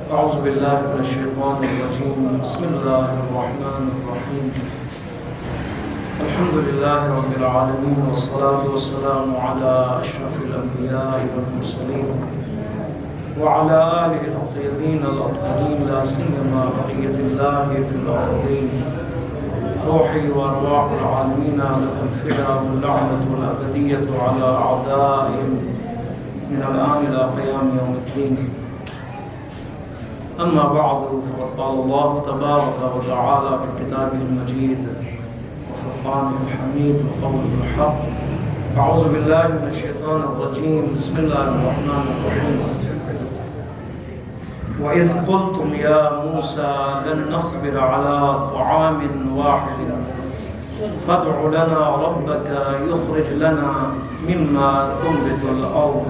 أعوذ بالله من الشيطان الرجيم. بسم الله الرحمن الرحيم. الحمد لله رب العالمين، والصلاة والسلام على أشرف الأنبياء والمرسلين وعلى آله الطيبين الأطهرين، لا سيما بقية الله في الأرضين. روحي وأرواح العالمين لها الفدا واللعنة والأبدية على أعدائهم من الآن إلى قيام يوم الدين. أما بعد، فقد قال الله تبارك وتعالى في كتابه المجيد وفرقانه الحميد وقوله الحق. أعوذ بالله من الشيطان الرجيم. بسم الله الرحمن الرحيم. وإذ قلتم يا موسى لن نصبر على طعام واحد فادع لنا ربك يخرج لنا مما تنبت الأرض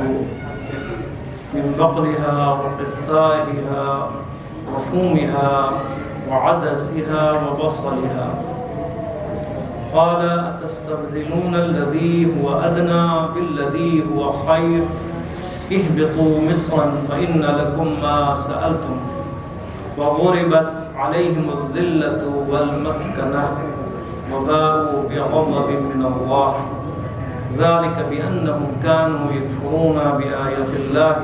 من بقلها وقثائها وفومها وعدسها وبصلها. قال أتستبدلون الذي هو أدنى بالذي هو خير اهبطوا مصرا فإن لكم ما سألتم وضربت عليهم الذلة والمسكنة وباءوا بغضب من الله ذلك بأنهم كانوا يكفرون بآيات الله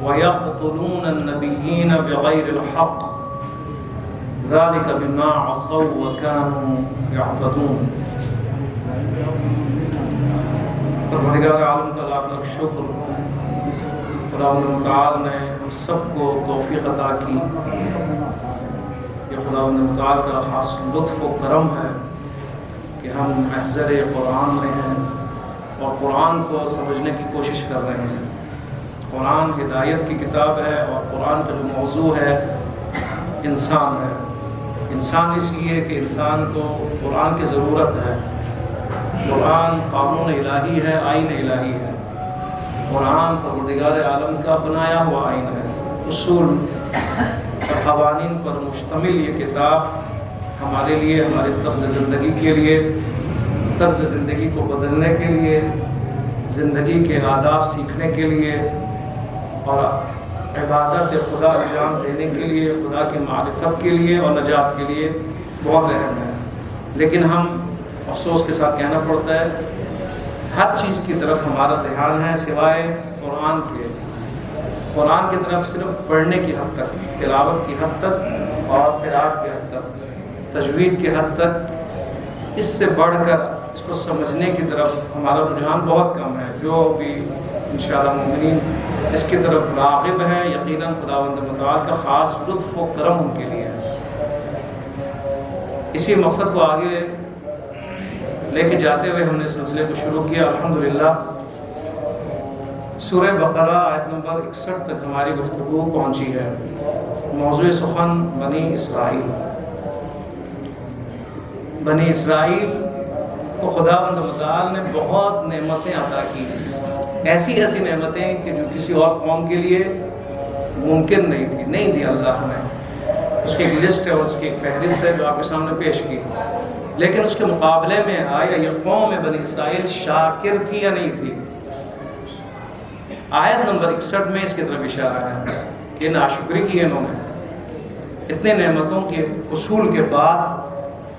ويقتلون النبيين بغير الحق ذلك بما عصوا وكانوا يعتدون. پروردگار عالم کا لاکھ لاکھ شکر، خداوند متعال نے ہم سب کو توفیق عطا کی. یہ خداوند متعال کا خاص لطف و کرم ہے کہ ہم محضر قرآن میں ہیں اور قرآن کو سمجھنے کی کوشش کر رہے ہیں. قرآن ہدایت کی کتاب ہے اور قرآن کا جو موضوع ہے انسان ہے. انسان اس لیے کہ انسان کو قرآن کی ضرورت ہے. قرآن قانون الہی ہے، آئین الہی ہے. قرآن پروردگار عالم کا بنایا ہوا آئین ہے. اصول اور قوانین پر مشتمل یہ کتاب ہمارے لیے، ہمارے طرز زندگی کے لیے، طرز زندگی کو بدلنے کے لیے، زندگی کے آداب سیکھنے کے لیے اور عبادت خدا انجام دینے کے لیے، خدا کی معرفت کے لیے اور نجات کے لیے بہت اہم ہے. لیکن ہم افسوس کے ساتھ کہنا پڑتا ہے ہر چیز کی طرف ہمارا دھیان ہے سوائے قرآن کے. قرآن کی طرف صرف پڑھنے کی حد تک، تلاوت کی حد تک اور قراءت کی حد تک، تجوید کی حد تک. اس سے بڑھ کر اس کو سمجھنے کی طرف ہمارا رجحان بہت کم ہے. جو بھی انشاءاللہ مومنین اس کی طرف راغب ہیں، یقیناً خداوند متعال کا خاص لطف و کرم ان کے لیے ہے. اسی مقصد کو آگے لے کے جاتے ہوئے ہم نے سلسلے کو شروع کیا. الحمدللہ سورہ بقرہ آیت نمبر 61 تک ہماری گفتگو پہنچی ہے. موضوع سخن بنی اسرائیل. بنی اسرائیل کو خداوند متعال نے بہت نعمتیں عطا کی، ایسی ایسی نعمتیں کہ جو کسی اور قوم کے لیے ممکن نہیں دی اللہ نے. اس کی ایک لسٹ ہے اور اس کی ایک فہرست ہے جو آپ کے سامنے پیش کی. لیکن اس کے مقابلے میں آیا یہ قوم بنی اسرائیل شاکر تھی یا نہیں تھی؟ آیت نمبر 61 میں اس کی طرف اشارہ ہے کہ ناشکری کی انہوں نے. اتنے نعمتوں کے حصول کے بعد،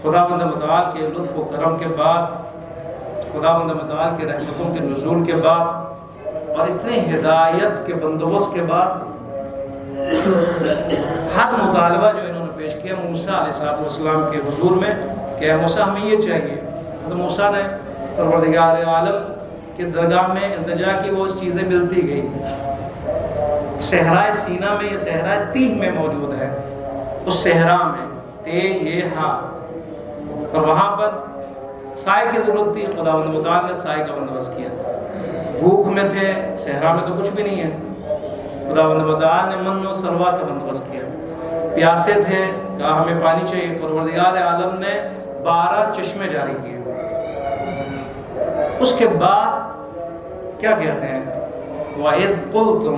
خداوند متعال کے لطف و کرم کے بعد، خداوند متعال کے رحمتوں کے نزول کے بعد اور اتنے ہدایت کے بندوبست کے بعد ہر مطالبہ جو انہوں نے پیش کیا موسیٰ علیہ السلام کے حضور میں کہ اے موسیٰ ہمیں یہ چاہیے. تو موسیٰ نے پروردگار عالم کے درگاہ میں التجا کی، وہ چیزیں ملتی گئی. صحرائے سینا میں، یہ صحرائے تیہ میں موجود ہے. اس صحرا میں یہ ہاں، اور وہاں پر سائے کی ضرورت تھی. خداوند متعال نے سائے کا بندوبست کیا. بھوک میں تھے، صحرا میں تو کچھ بھی نہیں ہے. خداوند متعال نے من و سلوا کا بندوبست کیا. پیاسے تھے، کہا ہمیں پانی چاہیے. پروردگار عالم نے 12 چشمے جاری کیے. اس کے بعد کیا کہتے ہیں؟ وَإِذْ قُلْتُمْ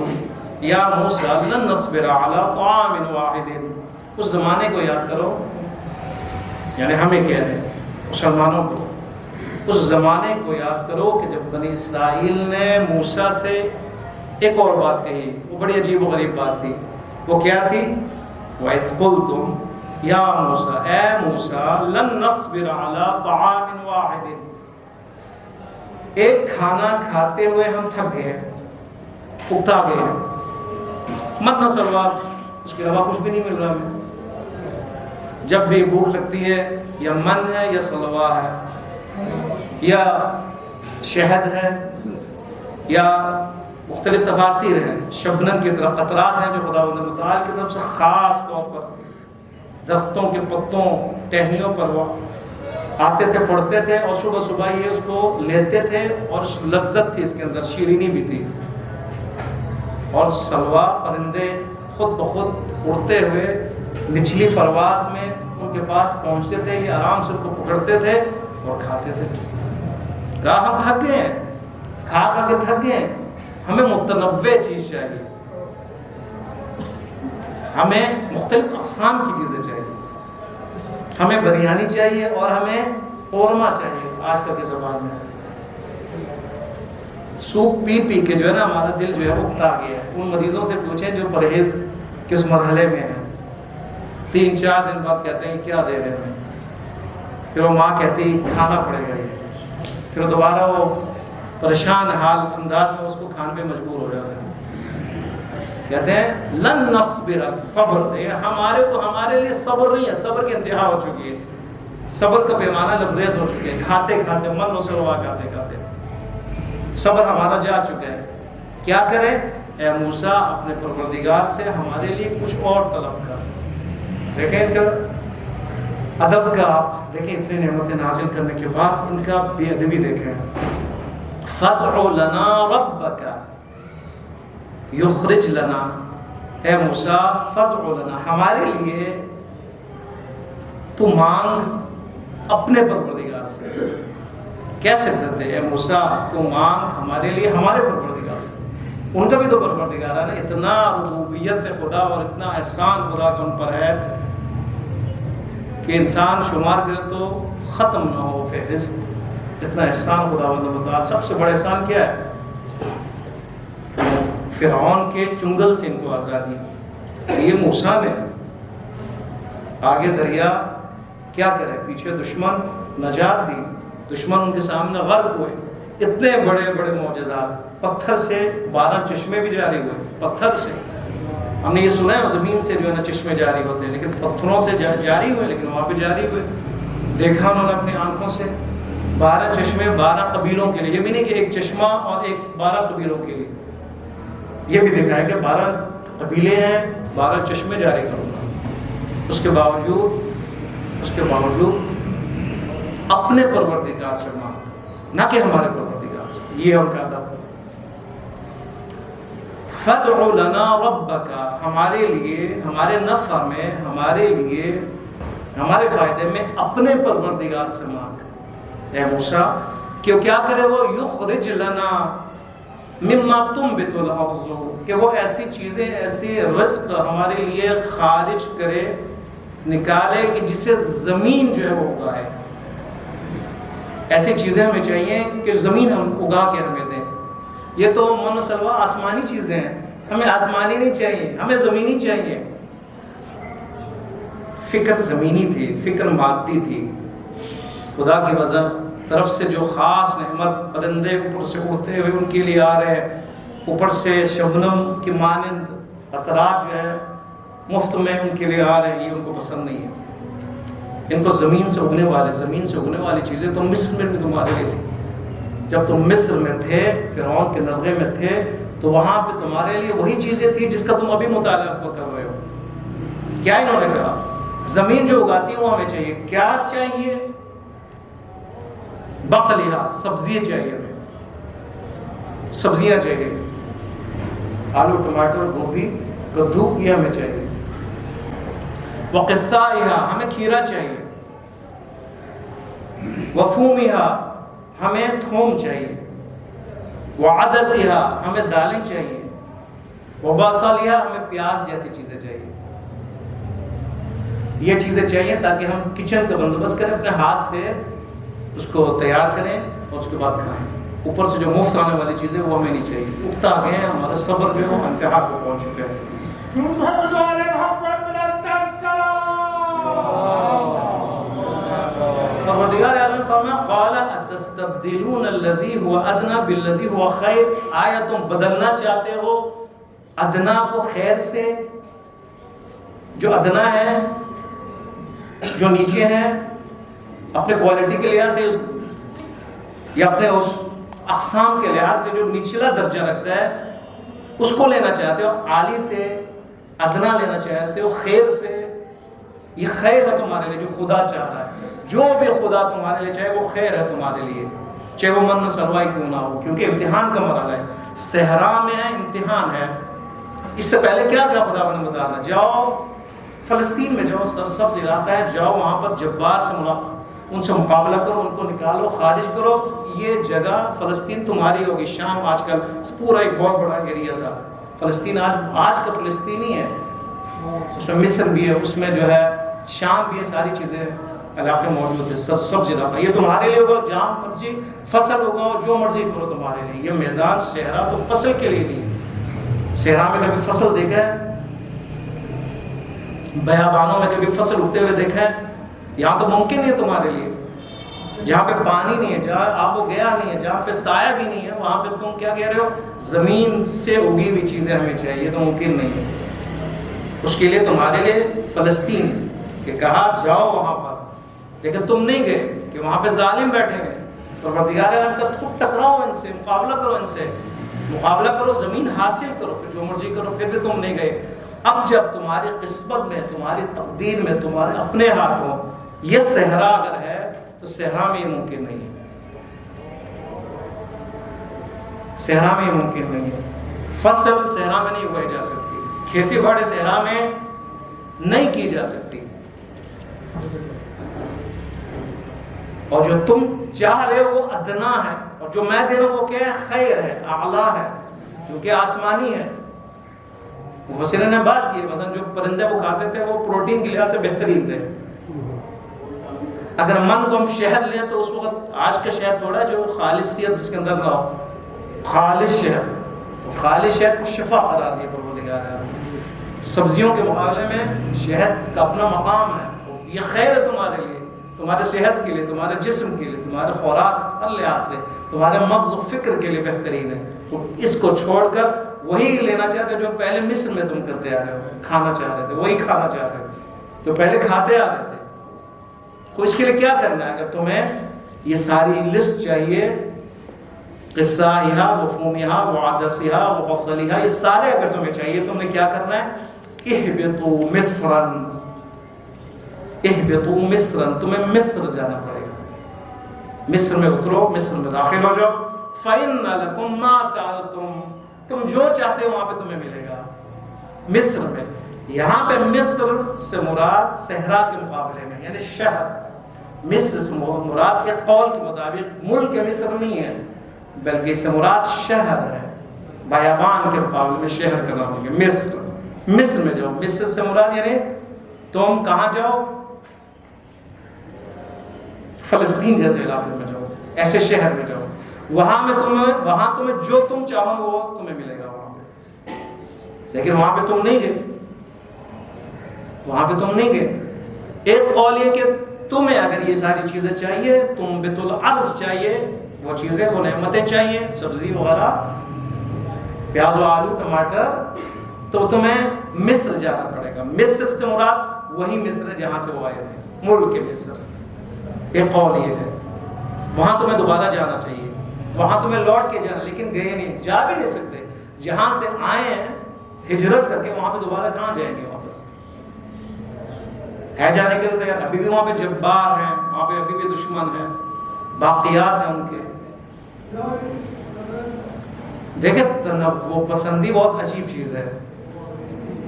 يَا مُوسَىٰ لَن نَّصْبِرَ عَلَىٰ طَعَامٍ وَاحِدٍ. اس زمانے کو یاد کرو، یعنی ہمیں کہہ رہے ہیں مسلمانوں کو، اس زمانے کو یاد کرو کہ جب بنی اسرائیل نے موسیٰ سے ایک اور بات کہی. وہ بڑی عجیب و غریب بات تھی. وہ کیا تھی؟ وَإِذْ قُلْتُمْ یا موسیٰ، اے موسیٰ، لَن نَصْبِرَ عَلَىٰ طَعَامٍ وَاحِدٍ، ایک کھانا کھاتے ہوئے ہم تھک گئے ہیں، اکتا گئے ہیں، مت نہ سلوا، اس کے علاوہ کچھ بھی نہیں مل رہا ہمیں۔ جب بھی بھوک لگتی ہے یا من ہے یا سلوا ہے یا شہد ہے یا مختلف تفاسیر ہیں، شبنم کی طرف قطرات ہیں جو خداوند متعال کی طرف سے خاص طور پر درختوں کے پتوں ٹہنیوں پر وہ آتے تھے، پڑتے تھے اور صبح صبح یہ اس کو لیتے تھے اور لذت تھی اس کے اندر، شیرینی بھی تھی۔ اور سلوا پرندے خود بخود اڑتے ہوئے نچلی پرواز میں ان کے پاس پہنچتے تھے، یہ آرام سے ان کو پکڑتے تھے اور کھاتے تھے۔ کہا ہم تھک گئے ہیں، کھا کے تھک گئے ہیں، ہمیں متنوع چیز چاہیے، ہمیں مختلف اقسام کی چیزیں چاہیے، ہمیں بریانی چاہیے اور ہمیں قورمہ چاہیے۔ آج کل کے زبان میں سوپ پی کے جو ہے نا ہمارا دل جو ہے وہ اکتا گیا ہے۔ ان مریضوں سے پوچھیں جو پرہیز کس مرحلے میں ہیں، 3-4 دن بعد کہتے ہیں کیا دے رہے ہیں، پھر وہ ماں کہتی کھانا پڑے گا یہ، پھر دوبارہ وہ پریشان حال انداز میں اس کو کھانے پہ مجبور ہو جاتے ہیں۔ کہتے ہیں لن نصبر، صبر دے ہمارے لیے صبر نہیں ہے، صبر کی انتہا ہو چکی ہے، صبر کا پیمانہ لبریز ہو چکے، کھاتے کھاتے من مسلوا کھاتے کھاتے صبر ہمارا جا چکا ہے۔ کیا کریں؟ اے موسیٰ اپنے پروردگار سے ہمارے لیے کچھ اور طلب کر۔ دیکھیں ان کا ادب کا، آپ دیکھیں اتنی نعمتیں نازل کرنے کے بعد ان کا بے ادبی دیکھیں۔ فَادْعُ لَنَا رَبَّكَ يُخْرِجْ لَنَا، اے موسیٰ فَادْعُ لَنَا، ہمارے لیے تو مانگ اپنے پروردگار سے۔ کیسے کرتے اے موسیٰ تو مانگ ہمارے لیے ہمارے پروردگار سے، ان کا بھی تو پروردگار ہے نا۔ اتنا ربوبیت خدا اور اتنا احسان خدا کا ان پر ہے کہ انسان شمار کرے تو ختم نہ ہو فہرست، اتنا احسان خداوند متعال۔ سب سے بڑا احسان کیا ہے؟ فرعون کے چنگل سے ان کو آزادی، یہ موسیٰ نے آگے دریا کیا کرے، پیچھے دشمن نجات دی، دشمن ان کے سامنے غرق ہوئے، اتنے بڑے بڑے معجزات، پتھر سے 12 چشمے بھی جاری ہوئے، پتھر سے۔ ہم نے یہ سنا ہے زمین سے جو ہے نا چشمے جاری ہوتے ہیں، لیکن پتھروں سے جاری ہوئے، لیکن وہاں پہ جاری ہوئے، دیکھا انہوں نے اپنی آنکھوں سے۔ 12 چشمے 12 قبیلوں کے لیے، یہ بھی نہیں کہ ایک چشمہ اور ایک 12 قبیلوں کے لیے، یہ بھی دکھایا کہ 12 قبیلے ہیں، 12 چشمے جاری کروں گا۔ اس کے باوجود اپنے پروردگار سے مانگ، نہ کہ ہمارے پروردگار سے، یہ ان کا ادب۔ فَادْعُ لَنَا رَبَّكَ، ہمارے لیے، ہمارے نفع میں، ہمارے لیے، ہمارے فائدے میں اپنے پروردگار سے مانگ اے موسیٰ، کہ کیا کرے وہ یخرج لنا مما تنبت الارض، کہ وہ ایسی چیزیں، ایسی رزق ہمارے لیے خارج کرے، نکالے کہ جسے زمین جو ہے وہ اگائے۔ ایسی چیزیں ہمیں چاہیے کہ زمین ہم اگا کے ہمیں دیں۔ یہ تو من و سلوا آسمانی چیزیں ہیں، ہمیں آسمانی نہیں چاہیے، ہمیں زمینی چاہیے۔ فکر زمینی تھی، فکر مادی تھی۔ خدا کی طرف سے جو خاص نعمت، پرندے اوپر سے اڑتے ہوئے ان کے لیے آ رہے ہیں، اوپر سے شبنم کی مانند قطرات جو ہے مفت میں ان کے لیے آ رہے ہیں، یہ ان کو پسند نہیں ہے۔ ان کو زمین سے اگنے والی چیزیں تو مصر میں بھی تمہارے لیے تھی۔ جب تم مصر میں تھے، فرعون کے نرغے میں تھے، تو وہاں پہ تمہارے لیے وہی چیزیں تھی جس کا تم ابھی مطالعہ کر رہے ہو۔ کیا انہوں نے کہا؟ زمین جو اگاتی ہے وہ ہمیں چاہیے۔ کیا چاہیے؟ بقلیہ، سبزیاں چاہیے، ہمیں سبزیاں چاہیے، آلو، ٹماٹر، گوبھی، کدو، یہ ہمیں چاہیے۔ وقثائها، ہمیں کھیرا چاہیے۔ وفومها، ہمیں تھوم چاہیے۔ وعدسها، ہمیں دالیں چاہیے۔ وبصلیہ، ہمیں پیاز جیسی چیزیں چاہیے۔ یہ چیزیں چاہیے تاکہ ہم کچن کا بندوبست کریں، اپنے ہاتھ سے اس کو تیار کریں اور اس کے بعد کھائیں۔ اوپر سے جو مفت آنے والی چیزیں وہ ہمیں نہیں چاہیے۔ اکتا گئے ہیں، ہمارا صبر جو ہے انتہا کو پہنچ چکے ہیں۔ پروردگار عالم فرمایا قال اتستبدلون الذی هو ادنی بالذی هو خیر، آیا تم بدلنا چاہتے ہو ادنا کو خیر سے؟ جو ادنا ہے، جو نیچے ہیں، اپنے کوالٹی کے لحاظ سے یا اپنے اس اقسام کے لحاظ سے جو نچلا درجہ رکھتا ہے اس کو لینا چاہتے ہو، عالی سے ادنا لینا چاہتے ہو خیر سے؟ یہ خیر ہے تمہارے لیے جو خدا چاہ رہا ہے، جو بھی خدا تمہارے لیے چاہے وہ خیر ہے تمہارے لیے، چاہے وہ من سلوائی کیوں نہ ہو، کیونکہ امتحان کا مرحلہ ہے، صحرا میں ہے، امتحان ہے۔ اس سے پہلے کیا کہا خدا نے بتانا، جاؤ فلسطین میں جاؤ، سرسبز علاقہ ہے، جاؤ وہاں پر جبار سے ان سے مقابلہ کرو، ان کو نکالو، خارج کرو، یہ جگہ فلسطین تمہاری ہوگی۔ شام آج کل پورا ایک بہت بڑا ایریا تھا، فلسطین آج کا فلسطینی ہے، اس میں مصر بھی ہے، اس میں جو ہے شام بھی ہے، ساری چیزیں علاقے موجود ہے، سبز علاقہ، یہ تمہارے لیے ہوگا، جہاں مرضی فصل اگاؤ، جو مرضی کرو تمہارے لیے۔ یہ میدان صحرا تو فصل کے لیے نہیں ہے، صحرا میں کبھی فصل دیکھا ہے؟ بیابانوں میں کبھی فصل اگتے ہوئے دیکھا ہے؟ یہاں تو ممکن نہیں ہے تمہارے لیے، جہاں پہ پانی نہیں ہے، جہاں آب و گیا نہیں ہے، جہاں پہ سایہ بھی نہیں ہے، وہاں پہ تم کیا کہہ رہے ہو زمین سے اگی ہوئی چیزیں ہمیں چاہیے، تو ممکن نہیں ہے۔ اس کے لیے تمہارے لیے فلسطین کہ کہا جاؤ وہاں پر، لیکن تم نہیں گئے کہ وہاں پہ ظالم بیٹھے ہیں، پروردگار عالم کا خود ٹکراؤ ان سے، مقابلہ کرو ان سے، مقابلہ کرو، زمین حاصل کرو، پھر جو مرضی کرو، پھر بھی تم نہیں گئے۔ اب جب تمہاری قسمت میں، تمہاری تقدیر میں، تمہارے اپنے ہاتھوں یہ صحرا اگر ہے تو صحرا میں یہ ممکن نہیں ہے، صحرا میں یہ ممکن نہیں ہے۔ فصل صحرا میں نہیں اگائی جا سکتی، کھیتی باڑی صحرا میں نہیں کی جا سکتی، اور جو تم چاہ رہے ہو وہ ادنا ہے، اور جو میں دے رہا ہوں وہ کیا ہے؟ خیر ہے، اعلیٰ ہے، کیونکہ آسمانی ہے۔ مفسرین نے بات کی، مثلا جو پرندے وہ کھاتے تھے وہ پروٹین کے لحاظ سے بہترین تھے۔ اگر من کو ہم شہد لیں تو اس وقت آج کا شہد تھوڑا جو خالصیت جس کے اندر نہ ہو، خالص شہد، خالص شہد کو شفا قرار دیا پروردگار ہے۔ سبزیوں کے مقابلے میں شہد کا اپنا مقام ہے، یہ خیر ہے تمہارے لیے، تمہارے صحت کے لیے، تمہارے جسم کے لیے، تمہارے خوراک ہر لحاظ سے، تمہارے مغز و فکر کے لیے بہترین ہے۔ تو اس کو چھوڑ کر وہی لینا چاہتے جو پہلے مصر میں تم کرتے آ رہے ہو، کھانا چاہ رہے تھے، وہی کھانا چاہ رہے تھے جو پہلے کھاتے آ رہے تھے۔ تو اس کے لیے کیا کرنا ہے؟ اگر تمہیں یہ ساری لسٹ چاہیے، قصہ یہاں، مفہومیہا، وعدسیہا، وفصلیہا، یہ سارے اگر تمہیں چاہیے، تم نے کیا کرنا ہے؟ اہبطوا مصرن، اہبطوا مصرن، تمہیں مصر جانا پڑے گا، مصر میں اترو، مصر میں داخل ہو جاؤ۔ فَإِنَّ لَكُمْ مَا سَأَلْتُمْ، تم جو چاہتے ہو وہاں پہ تمہیں ملے گا، مصر میں۔ یہاں پہ مصر سے مراد صحرا کے مقابلے میں یعنی شہر، مصر سے مراد ایک قول کے مطابق ملک مصر نہیں ہے، بلکہ اس سے مراد شہر ہے، بیابان کے مقابلے میں شہر کا نام ہے مصر۔ مصر میں جاؤ، مصر سے مراد یعنی تم کہاں جاؤ؟ فلسطین جیسے علاقے میں جاؤ، ایسے شہر میں جاؤ، وہاں تمہیں جو تم چاہو وہ تمہیں ملے گا وہاں پہ۔ لیکن وہاں پہ تم نہیں گئے، وہاں پہ تم نہیں گئے۔ ایک قول یہ کہ تمہیں اگر یہ ساری چیزیں چاہیے، تم بیت العرض چاہیے، وہ چیزیں، وہ نعمتیں چاہیے، سبزی وغیرہ، پیاز و آلو، ٹماٹر، تو تمہیں مصر جانا پڑے گا۔ مصر سے مراد وہی مصر ہے جہاں سے وہ آئے تھے، ملک مصر۔ ایک قول یہ ہے، وہاں تمہیں دوبارہ جانا چاہیے، وہاں تمہیں لوٹ کے جانا، لیکن گئے نہیں، جا بھی نہیں سکتے، جہاں سے آئے ہیں ہجرت کر کے وہاں پہ دوبارہ کہاں جائیں گے؟ واپس ہے جانے کے لیے تیار، ابھی بھی وہاں پہ جبار ہیں، وہاں پہ ابھی بھی دشمن ہیں، باقیات ہیں ان کے۔ دیکھیں تنوع پسندی بہت عجیب چیز ہے،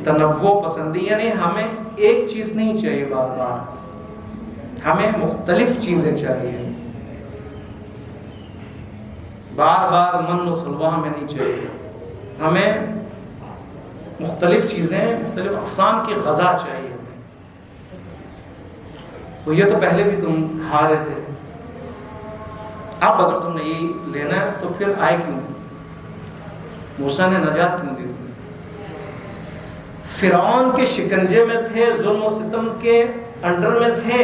تنوع پسندی یعنی ہمیں ایک چیز نہیں چاہیے بار بار، ہمیں مختلف چیزیں چاہیے، بار بار من و سلوہ ہمیں نہیں چاہیے، ہمیں مختلف چیزیں، مختلف اقسام کی غذا چاہیے۔ تو یہ تو پہلے بھی تم کھا رہے تھے، اب اگر تم نے یہ لینا ہے تو پھر آئے کیوں؟ موسیٰ نے نجات کیوں دی تمہیں؟ فرعون کے شکنجے میں تھے، ظلم و ستم کے انڈر میں تھے،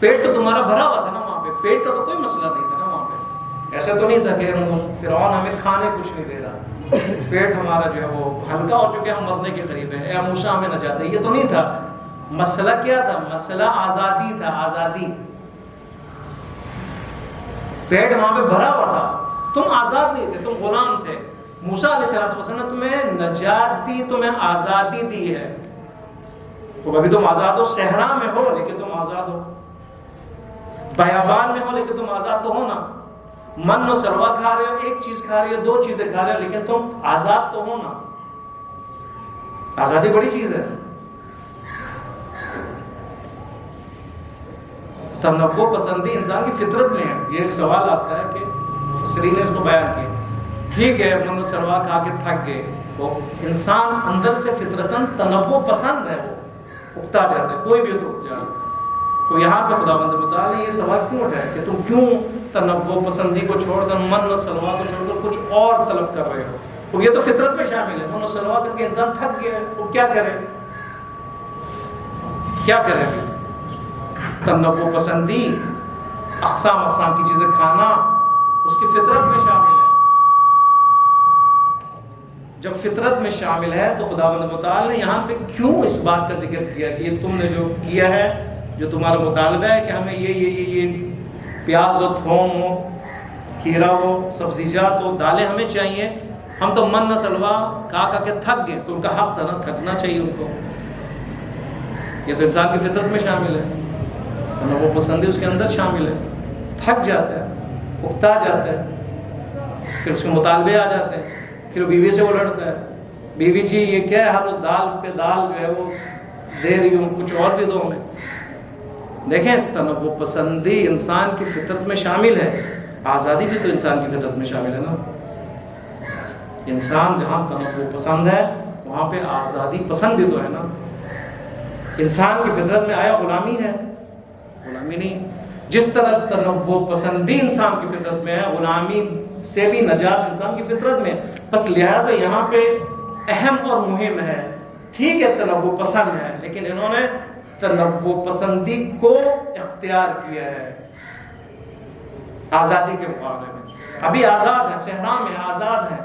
پیٹ تو تمہارا بھرا ہوا تھا نا وہاں پہ، پیٹ کا تو کوئی مسئلہ نہیں تھا نا وہاں پہ، ایسا تو نہیں تھا کہ فرعون ہمیں کھانے کچھ نہیں دے رہا، پیٹ ہمارا جو ہے وہ ہلکا ہو چکے، ہم مرنے کے قریب ہیں، اے موسیٰ ہمیں نجات دے، یہ تو نہیں تھا۔ مسئلہ کیا تھا؟ مسئلہ آزادی تھا، آزادی۔ پیٹ وہاں پہ بھرا ہوا تھا، تم آزاد نہیں تھے، تم غلام تھے۔ موسیٰ علیہ السلام نے تمہیں نجات دی، تمہیں آزادی دی ہے۔ تو ابھی تم آزاد ہو، صحرا میں ہو لیکن تم آزاد ہو، بیابان میں ہو لیکن تم آزاد تو ہو نا، من و سلوا کھا رہے ہو، ایک چیز کھا رہے ہو، دو چیزیں کھا رہے ہو، لیکن تم آزاد تو ہو نا۔ آزادی بڑی چیز ہے۔ تنوع پسندی انسان کی فطرت میں ہے۔ یہ ایک سوال آتا ہے کہ مفسرین نے اس کو بیان کیا، ٹھیک ہے من و سلوا کھا کے تھک گئے، وہ انسان اندر سے فطرتاً تنوع پسند ہے، وہ اکتا جاتا ہے، کوئی بھی تو اکتا جاتا ہے۔ تو یہاں پہ خداوند متعال نے یہ سوال کیوں اٹھایا کہ تم کیوں تنوع پسندی کو چھوڑ کر، من و سلوا کو چھوڑ کر کچھ اور طلب کر رہے ہو؟ تو یہ تو فطرت میں شامل ہے، من و سلوا کر کے انسان تھک گیا ہے، وہ کیا کرے؟ کیا کرے؟ تنوع پسندی، اقسام اقسام کی چیزیں کھانا اس کی فطرت میں شامل ہے۔ جب فطرت میں شامل ہے تو خداوند متعال نے یہاں پہ کیوں اس بات کا ذکر کیا کہ یہ تم نے جو کیا ہے، جو تمہارا مطالبہ ہے کہ ہمیں یہ پیاز ہو، تھوم ہو، کھیرا ہو، سبزیجات ہو، دالیں ہمیں چاہیے، ہم تو من نہ سلوا کھا کے تھک گئے، تو ان کا حق تھا نا، تھکنا چاہیے ان کو۔ یہ تو انسان کی فطرت میں شامل ہے، وہ پسندی اس کے اندر شامل ہے، تھک جاتا ہے، اکتا جاتا ہے، پھر اس کے مطالبے آ جاتے ہیں، پھر بیوی سے وہ لڑتا ہے، بیوی جی یہ کیا ہے، ہر اس دال پہ دال جو ہے وہ دے رہی ہوں، کچھ اور بھی دو ہمیں۔ دیکھیں تنوع پسندی انسان کی فطرت میں شامل ہے، آزادی بھی تو انسان کی فطرت میں شامل ہے نا۔ انسان جہاں تنوع پسند ہے وہاں پہ آزادی پسند بھی تو ہے نا۔ انسان کی فطرت میں آیا غلامی ہے؟ غلامی نہیں۔ جس طرح تنوع پسندی انسان کی فطرت میں ہے، غلامی سے بھی نجات انسان کی فطرت میں ہے۔ بس لہٰذا یہاں پہ اہم اور مہم ہے، ٹھیک ہے تنوع پسند ہے، لیکن انہوں نے تنوع پسندی کو اختیار کیا ہے آزادی کے مقابلے میں۔ ابھی آزاد ہے، صحرا میں آزاد ہے،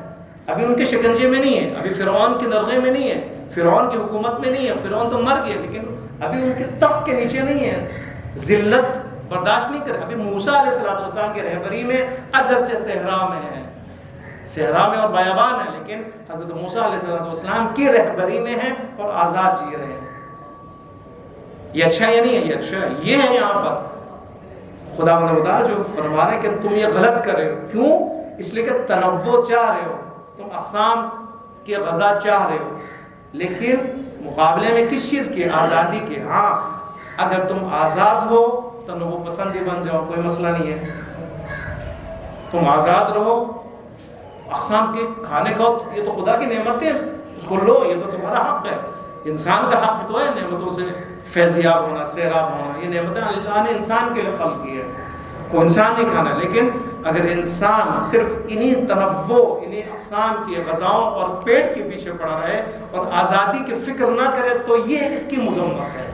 ابھی ان کے شکنجے میں نہیں ہے، ابھی فرعون کے نرغے میں نہیں ہے، فرعون کی حکومت میں نہیں ہے، فرعون تو مر گیا، لیکن ابھی ان کے تخت کے نیچے نہیں ہے، ذلت برداشت نہیں کرے۔ ابھی موسیٰ علیہ السلام کی رہبری میں اگرچہ صحرا میں ہے، صحرا میں اور بیابان ہے، لیکن حضرت موسیٰ علیہ السلام کی رہبری میں ہے اور آزاد جی رہے ہیں۔ یہ اچھا یا نہیں ہے؟ یہ اچھا ہے۔ یہ ہے یہاں پر خداوند متعال جو فرما رہے ہیں کہ تم یہ غلط کر رہے ہو، کیوں؟ اس لیے کہ تنوع چاہ رہے ہو، تم اقسام کی غذا چاہ رہے ہو، لیکن مقابلے میں کس چیز کی؟ آزادی کے۔ ہاں اگر تم آزاد ہو تنوع پسندی بن جاؤ، کوئی مسئلہ نہیں ہے، تم آزاد رہو، اقسام کے کھانے کھاؤ، یہ تو خدا کی نعمتیں، اس کو لو، یہ تو تمہارا حق ہے۔ انسان کا حق تو ہے نعمتوں سے فیضیاب ہونا، سیراب ہونا، یہ نعمتیں اللہ نے انسان کے لیے خلق کی ہے، کو انسان نہیں کھانا۔ لیکن اگر انسان صرف انہی تنوع، انہی اقسام کی غذاؤں اور پیٹ کے پیچھے پڑا رہے اور آزادی کی فکر نہ کرے تو یہ اس کی مذمت ہے۔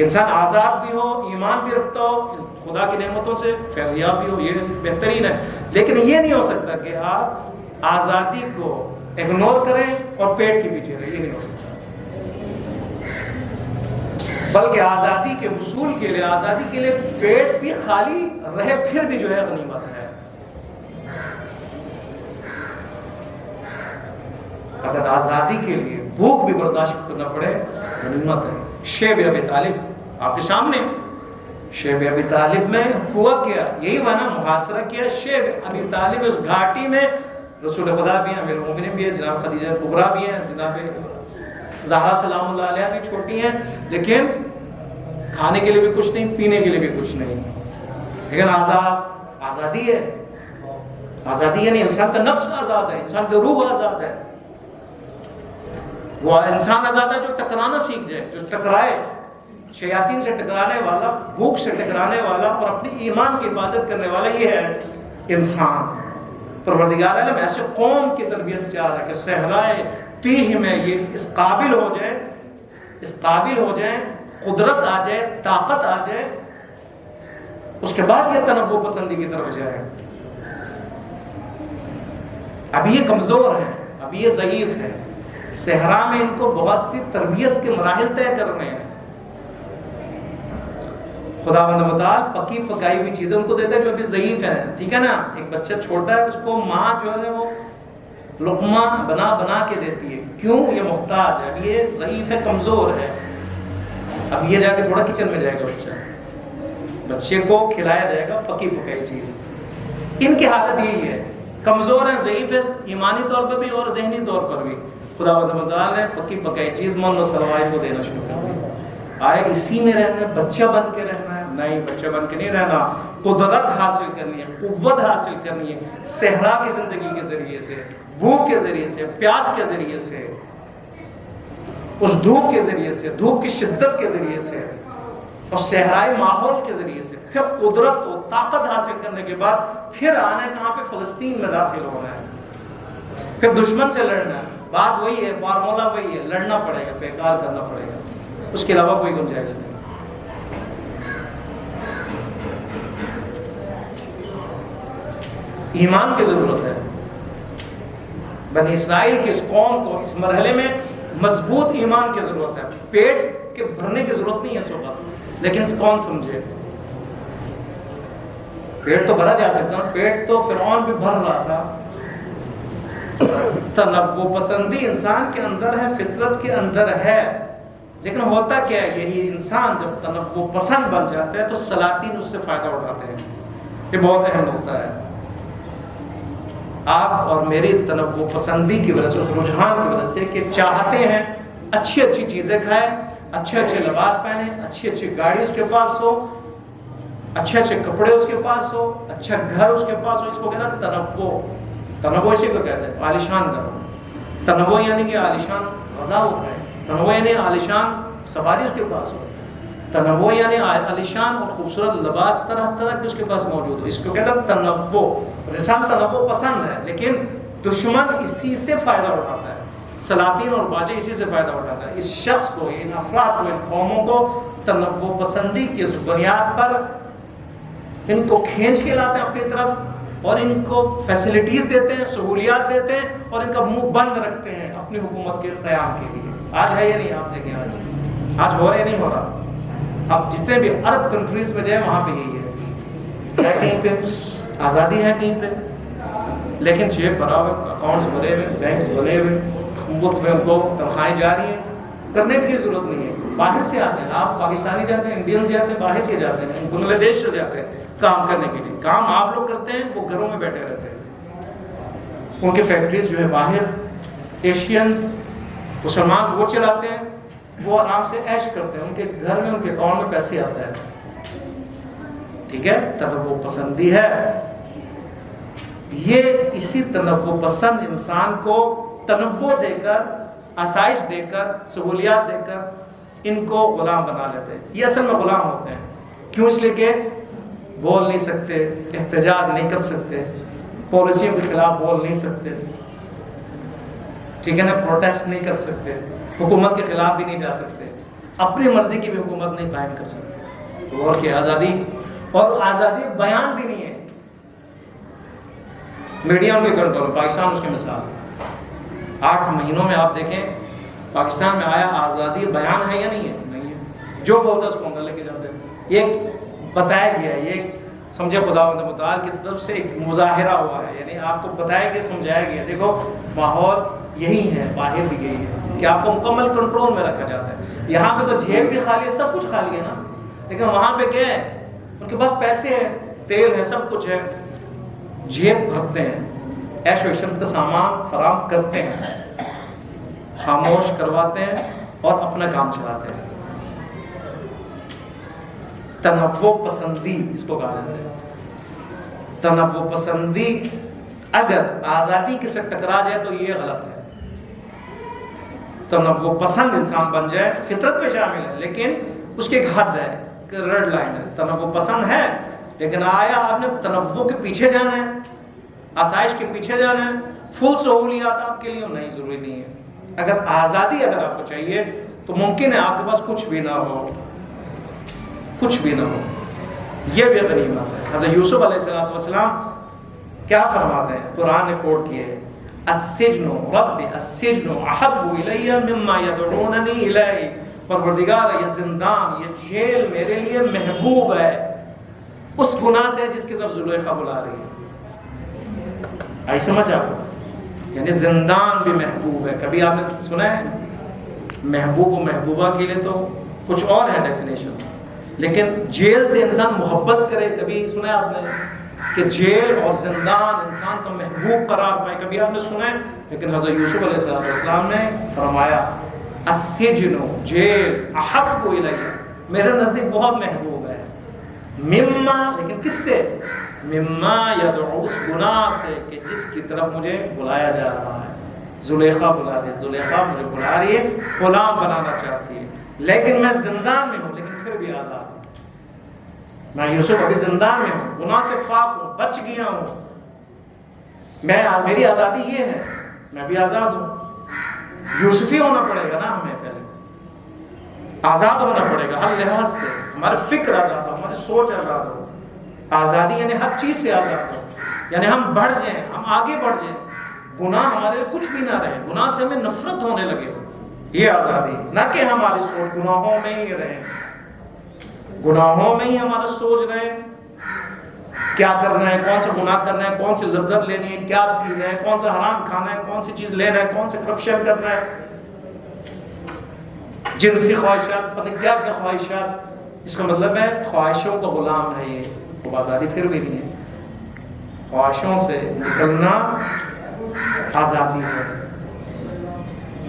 انسان آزاد بھی ہو، ایمان بھی رکھتا ہو، خدا کی نعمتوں سے فیضیاب بھی ہو، یہ بہترین ہے، لیکن یہ نہیں ہو سکتا کہ آپ آزادی کو اگنور کریں اور پیٹ کے پیچھے رہیں، یہ نہیں ہو سکتا۔ بلکہ آزادی کے حصول کے لیے، آزادی کے لیے پیٹ بھی خالی رہے پھر بھی جو ہے غنیمت ہے۔ اگر آزادی کے لیے بھوک بھی برداشت کرنا پڑے غنیمت ہے۔ شیب ابی طالب آپ کے سامنے، شیب ابی طالب میں ہوا کیا؟ یہی ہوا نا، محاصرہ کیا شیب ابی طالب اس گھاٹی میں۔ رسول خدا بھی ہیں، امیر المومنین بھی ہیں، جناب خدیجہ کبریٰ بھی ہیں، جناب زہرا سلام اللہ علیہ بھی چھوٹی ہیں، لیکن کھانے کے لیے بھی کچھ نہیں، پینے کے لیے بھی کچھ نہیں، لیکن آزادی ہے۔ آزادی ہے نہیں، انسان کا نفس آزاد ہے، انسان کی روح آزاد ہے۔ وہ انسان آزاد ہے جو ٹکرانا سیکھ جائے، جو ٹکرائے، شیاطین سے ٹکرانے والا، بھوک سے ٹکرانے والا اور اپنی ایمان کی حفاظت کرنے والا، یہ ہے انسان۔ پروردگار عالم ایسے قوم کی تربیت چاہ رہا ہے کہ صحرائے تیہ میں یہ اس قابل ہو جائیں، قدرت آ جائے، طاقت آ جائے، اس کے بعد یہ تنوع پسندی کی طرف جائے. ابھی یہ کمزور ہیں، ابھی یہ ضعیف ہے، صحرا میں ان کو بہت سی تربیت کے مراحل طے کرنے ہیں. خداوند متعال پکی پکائی ہوئی چیزیں ان کو دیتا ہے جو ابھی ضعیف ہیں. ٹھیک ہے نا، ایک بچہ چھوٹا ہے، اس کو ماں جو ہے وہ لقمہ بنا بنا کے دیتی ہے. کیوں؟ یہ محتاج ہے، اب یہ ضعیف ہے، کمزور ہے. اب یہ جا کے تھوڑا کچن میں جائے گا بچے کو کھلایا جائے گا پکی پکائی چیز. ان کی حالت یہی ہے، کمزور ہیں، ضعیف ہے، ایمانی طور پر بھی اور ذہنی طور پر بھی. خداوند متعال نے پکی پکائی چیز من و سلوائے کو دینا شروع کر دیا. آئے اسی میں رہنا ہے، بچہ بن کے رہنا ہے؟ نہیں، بچہ بن کے نہیں رہنا. قدرت حاصل کرنی ہے، قوت حاصل کرنی ہے، صحرا کی زندگی کے ذریعے سے، بھوک کے ذریعے سے، پیاس کے ذریعے سے، اس دھوپ کے ذریعے سے، دھوپ کی شدت کے ذریعے سے اور صحرائی ماحول کے ذریعے سے. پھر قدرت و طاقت حاصل کرنے کے بعد پھر آنا ہے کہاں پہ؟ فلسطین میں داخل ہونا ہے. پھر دشمن سے لڑنا ہے. بات وہی ہے، فارمولا وہی ہے، لڑنا پڑے گا، پیکار کرنا پڑے گا، اس کے علاوہ کوئی گنجائش نہیں. ایمان کی ضرورت ہے. بنی اسرائیل کی اس قوم کو اس مرحلے میں مضبوط ایمان کی ضرورت ہے. پیٹ کے بھرنے کی ضرورت نہیں ہے اس وقت، لیکن کون سمجھے؟ پیٹ تو بھرا جا سکتا ہے، پیٹ تو فرعون بھی بھر رہا تھا. تنوع پسندی انسان کے اندر ہے، فطرت کے اندر ہے، لیکن ہوتا کیا ہے؟ یہی انسان جب تنوع پسند بن جاتا ہے تو سلاطین اس سے فائدہ اٹھاتے ہیں. یہ بہت اہم ہوتا ہے. آپ اور میری تنوع پسندی کی وجہ سے، اس رجحان کی وجہ سے کہ چاہتے ہیں اچھی اچھی چیزیں کھائیں، اچھے اچھے لباس پہنیں، اچھی اچھی گاڑی اس کے پاس ہو، اچھے اچھے کپڑے اس کے پاس ہو، اچھا گھر اس کے پاس ہو. اس کو کہتا ہے تنوع. تنوع اسی کو کہتے ہیں، عالیشان گھر. تنوع یعنی کہ عالیشان غذا وہ کھائے. تنوع یعنی عالیشان سواری اس کے پاس ہو. تنوع یعنی عالیشان اور خوبصورت لباس طرح طرح کے اس کے پاس موجود ہو. اس کو کہتا ہے تنوع. انسان تنوع پسند ہے، لیکن دشمن اسی سے فائدہ اٹھاتا ہے. سلاطین اور باجے اسی سے فائدہ اٹھاتا ہے. اس شخص کو، ان افراد کو، ان قوموں کو تنوع پسندی کی اس بنیاد پر ان کو کھینچ کے لاتے ہیں اپنی طرف اور ان کو فیسلٹیز دیتے ہیں، سہولیات دیتے ہیں اور ان کا منہ بند رکھتے ہیں اپنی حکومت کے قیام کے لیے. آج ہے یا نہیں؟ آپ دیکھیں آج ہو رہا ہے، نہیں ہو رہا. آپ جتنے بھی عرب کنٹریز میں جائیں وہاں پہ یہی ہے. کہیں پہ آزادی ہے، کہیں پہ، لیکن جیب بھرا ہوئے، اکاؤنٹس بھرے ہوئے، بینکس بھرے ہوئے، مفت میں ان کو تنخواہیں جاری ہیں. کرنے کی ضرورت نہیں ہے. باہر سے آتے ہیں، آپ پاکستانی جاتے ہیں، انڈینز جاتے ہیں، باہر کے جاتے ہیں، بنگلہ دیش سے جاتے ہیں کام کرنے کے لیے. کام آپ لوگ کرتے ہیں، وہ گھروں میں بیٹھے رہتے ہیں. ان کی فیکٹریز جو ہے باہر، ایشینز مسلمان وہ چلاتے ہیں، وہ آرام سے عیش کرتے ہیں، ان کے گھر میں، ان کے اکاؤنٹ میں پیسے آتا ہے. ٹھیک ہے، تنوع پسندی ہے. یہ اسی تنوع پسند انسان کو تنوع دے کر، آسائش دے کر، سہولیات دے کر ان کو غلام بنا لیتے ہیں. یہ اصل میں غلام ہوتے ہیں. کیوں؟ اس لیے کہ بول نہیں سکتے، احتجاج نہیں کر سکتے، پالیسیوں کے خلاف بول نہیں سکتے، ٹھیک ہے نا، پروٹیسٹ نہیں کر سکتے، حکومت کے خلاف بھی نہیں جا سکتے، اپنی مرضی کی بھی حکومت نہیں قائم کر سکتے. اور کہ آزادی، اور آزادی بیان بھی نہیں ہے. میڈیا ان کے کنٹرول. پاکستان اس کی مثال. 8 مہینوں میں آپ دیکھیں پاکستان میں آیا آزادی بیان ہے یا نہیں ہے؟ نہیں ہے. جو بولتا ہے اس کو اندر لے کے جاتے ہیں. یہ بتایا گیا ہے، یہ سمجھے خداوند متعال کی طرف سے ایک مظاہرہ ہوا ہے. یعنی آپ کو بتایا گیا، سمجھایا گیا، دیکھو ماحول یہی ہے، باہر بھی یہی ہے کہ آپ کو مکمل کنٹرول میں رکھا جاتا ہے. یہاں پہ تو جیب بھی خالی ہے، سب کچھ خالی ہے نا، لیکن وہاں پہ کیا ہے؟ ان کے پاس پیسے ہیں، تیل ہے، سب کچھ ہے، جیب بھرتے ہیں، عیش و عشرت کا سامان فراہم کرتے ہیں، خاموش کرواتے ہیں اور اپنا کام چلاتے ہیں. تنوع پسندی اس کو کہا جاتا ہے. تنوع پسندی اگر آزادی کے ساتھ ٹکرا جائے تو یہ غلط ہے. تنوع پسند انسان بن جائے، فطرت میں شامل ہے، لیکن اس کی ایک حد ہے، ریڈ لائن ہے. تنوع پسند ہے، لیکن آیا آپ نے تنوع کے پیچھے جانا ہے، آسائش کے پیچھے جانا ہے، فل سہولیات آپ کے لیے نہیں، ضروری نہیں ہے. اگر آزادی اگر آپ کو چاہیے تو ممکن ہے آپ کے پاس کچھ بھی نہ ہو، کچھ بھی نہ ہو، یہ بھی غنیمت ہے۔ حضرت یوسف علیہ السلام کیا فرماتے ہیں؟ قرآن نے کوٹ کیے ہیں، السجن رب السجن احب الی مما یدعوننی الیہ، پروردگار یہ زندان، یہ جیل میرے لیے محبوب ہے اس گناہ سے جس کی طرف زلیخا بلا رہی ہے۔ آئی سمجھ آپ کو؟ یعنی زندان بھی محبوب ہے۔ کبھی آپ نے سنا ہے محبوب و محبوبہ کے لیے تو کچھ اور ہے ڈیفینیشن، لیکن جیل سے انسان محبت کرے کبھی سنا ہے آپ نے کہ جیل اور زندان انسان کو محبوب قرار پائے؟ کبھی آپ نے سنا ہے؟ لیکن حضرت یوسف علیہ السلام نے فرمایا السجن جیل احب الی، میرے نزدیک بہت محبوب ہے، مما لیکن کس سے؟ مما یدعو، اس گناہ سے کہ جس کی طرف مجھے بلایا جا رہا ہے۔ زلیخا بلا رہی ہے، زلیخا مجھے بلا رہی ہے، غلام بنانا چاہتی ہے، لیکن میں زندان میں ہوں لیکن پھر بھی آزاد ہوں۔ میں یوسف ابھی زندان میں ہوں، گناہ سے پاک ہوں، بچ گیا ہوں، میری آزادی یہ ہے، میں بھی آزاد ہوں۔ یوسفی ہونا پڑے گا نا ہمیں، پہلے آزاد ہونا پڑے گا ہر لحاظ سے، ہمارے فکر آزاد ہو، ہماری سوچ آزاد ہو۔ آزادی یعنی ہر چیز سے آزاد ہو، یعنی ہم بڑھ جائیں، ہم آگے بڑھ جائیں، گناہ ہمارے لیے کچھ بھی نہ رہے، گناہ سے ہمیں نفرت ہونے لگے، یہ آزادی، نہ کہ ہماری سوچ گناہوں میں ہی رہے، گناہوں میں ہی ہمارا سوچ رہے کیا کرنا ہے، کون سا گناہ کرنا ہے، کون سی لذت لینی ہے، کیا پینا ہے، کون سا حرام کھانا ہے، کون سی چیز لینا ہے، کون سے کرپشن کرنا ہے، جنسی خواہشات، پتہ کیا کیا خواہشات۔ اس کا مطلب ہے خواہشوں کا غلام ہے یہ، وہ آزادی پھر بھی نہیں ہے۔ خواہشوں سے نکلنا آزادی ہے،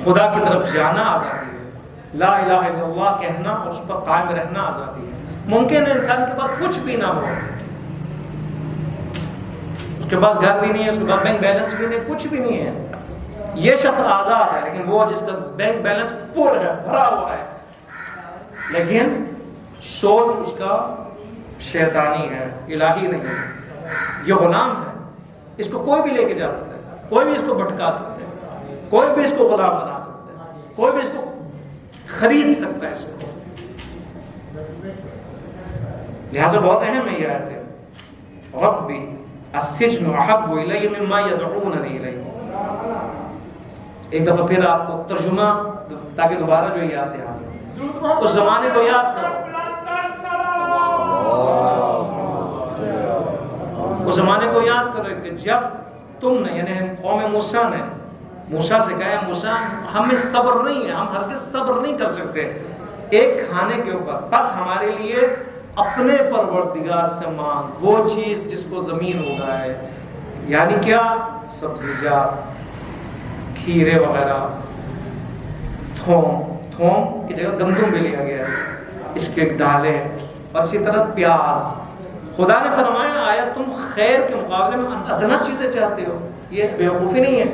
خدا کی طرف جانا آزادی ہے، لا الہ الا اللہ کہنا اور اس پر قائم رہنا آزادی ہے۔ ممکن ہے انسان کے پاس کچھ بھی نہ ہو، اس کے پاس گھر بھی نہیں ہے، اس کے پاس بینک بیلنس بھی نہیں، کچھ بھی نہیں ہے، یہ شخص آزاد ہے، لیکن وہ جس کا بینک بیلنس پور ہے، بھرا ہوا ہے، لیکن سوچ اس کا شیطانی ہے، الہی نہیں ہے، یہ غلام ہے، اس کو کوئی بھی لے کے جا سکتا ہے، کوئی بھی اس کو بھٹکا سکتا ہے، کوئی بھی اس کو غلام بنا سکتا ہے، کوئی بھی اس کو خرید سکتا ہے اس کو۔ لہذا بہت اہم ہے یہ آیت ہے، ربی السجن احب الی مما یدعوننی الیہ۔ ایک دفعہ پھر آپ کو ترجمہ تاکہ دوبارہ جو یاد ہے، اس زمانے کو یاد کرو، اس زمانے کو یاد کرو کہ جب تم نے یعنی قوم موسیٰ نے موسیٰ سے کہا موسیٰ ہمیں صبر نہیں ہے، ہم ہرگز صبر نہیں کر سکتے ایک کھانے کے اوپر، بس ہمارے لیے اپنے پروردگار سے مانگ وہ چیز جس کو زمین اگائے، یعنی کیا؟ سبزی جات، کھیرے وغیرہ، تھوم کی جگہ گندم بھی لیا گیا ہے، اس کے دالیں، اور اسی طرح پیاز۔ خدا نے فرمایا آیا تم خیر کے مقابلے میں ادنا چیزیں چاہتے ہو، یہ بیوقوفی نہیں ہے،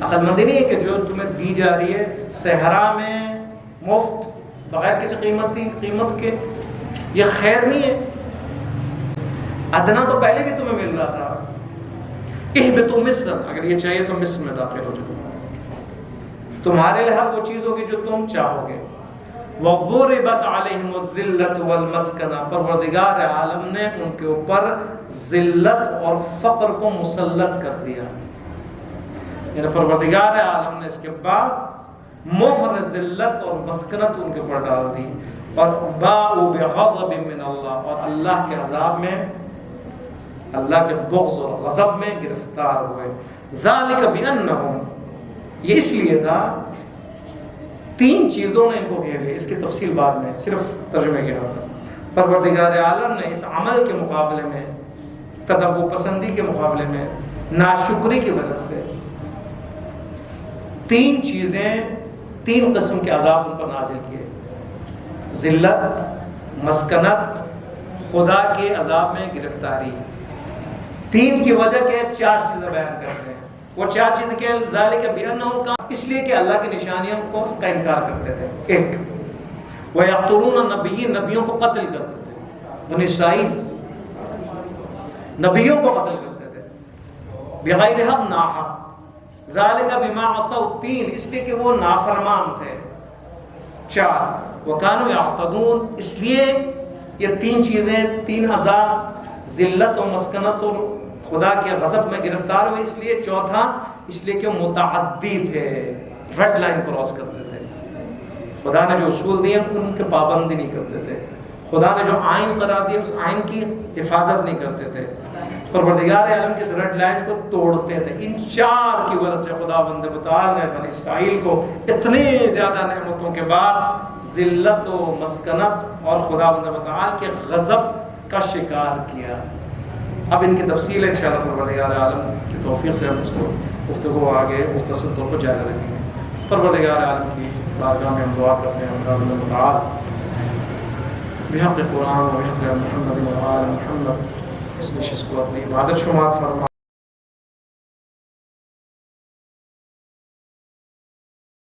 عقل مندی نہیں ہے کہ جو تمہیں دی جا رہی ہے صحرا میں مفت بغیر کسی قیمت کے، یہ خیر نہیں ہے۔ ادنا تو پہلے بھی تمہیں مل رہا تھا، اہبطوا مصر، اگر یہ چاہیے تو مصر میں داخل ہو جاؤ، تمہارے لیے ہر وہ چیز ہوگی جو تم چاہو گے۔ وَضُرِبَتْ عَلَيْهِمُ الذِّلَّةُ وَالْمَسْكَنَةُ، پروردگار عالم نے ان کے اوپر ذلت اور فقر کو مسلط کر دیا، یعنی پروردگار عالم نے اس کے بعد مہر ذلت اور مسکنت ان کے اوپر ڈال دی، اور باءوا بغضب من اللہ، اور اللہ کے عذاب میں، اللہ کے بغض اور غضب میں گرفتار ہوئے۔ ذَلِكَ بِأَنَّهُمْ، یہ اس لیے تھا، تین چیزوں نے ان کو گھیر لیا، اس کی تفصیل بعد میں، صرف ترجمے کے ہاتھ۔ پروردگار عالم نے اس عمل کے مقابلے میں، تنوع پسندی کے مقابلے میں، ناشکری کی وجہ سے تین چیزیں، تین قسم کے عذاب ان پر نازل کیے، ذلت، مسکنت، خدا کے عذاب میں گرفتاری۔ تین کی وجہ کے چار چیزیں بیان کرتے ہیں، وہ چار چیزیں کیا؟ ذالک بأنہم، کا اس لیے کہ اللہ کی نشانیوں کا انکار کرتے تھے، ایک وَيَقْتُلُونَ النَّبِيِّينَ، نبیوں کو قتل کرتے تھے، بنی اسرائیل نبیوں کو قتل کرتے تھے، بغیر حق، ناحق، ذالک بما عصوا، 3 اس لیے کہ وہ نافرمان تھے، 4 وکانوا یعتدون، اس لیے یہ 3 چیزیں، 3 عذاب، ذلت و مسکنت اور خدا کے غضب میں گرفتار ہوئے، اس لیے 4 اس لیے کہ متعدی تھے، ریڈ لائن کراس کرتے تھے، خدا نے جو اصول دیے ان کے پابندی نہیں کرتے تھے، خدا نے جو آئین قرار دیا اس آئین کی حفاظت نہیں کرتے تھے، پروردگار عالم کے ریڈ لائنز کو توڑتے تھے۔ ان 4 کی وجہ سے خدا بند متعال نے بنی اسرائیل کو اتنی زیادہ نعمتوں کے بعد ذلت و مسکنت اور خدا بند متعال کے غضب کا شکار کیا۔ اب ان کی تفصیل انشاءاللہ پروردگار عالم کی توفیق سے ہم اس کو گفتگو آگے مختصر طور پر جاری رکھیں گے۔ پروردگار عالم کی بارگاہ میں ہم دعا کرتے ہیں خدا بند متعال بحق قرآن و بحق محمد و آل محمد اس نشست کو اپنی عبادت شمار فرما۔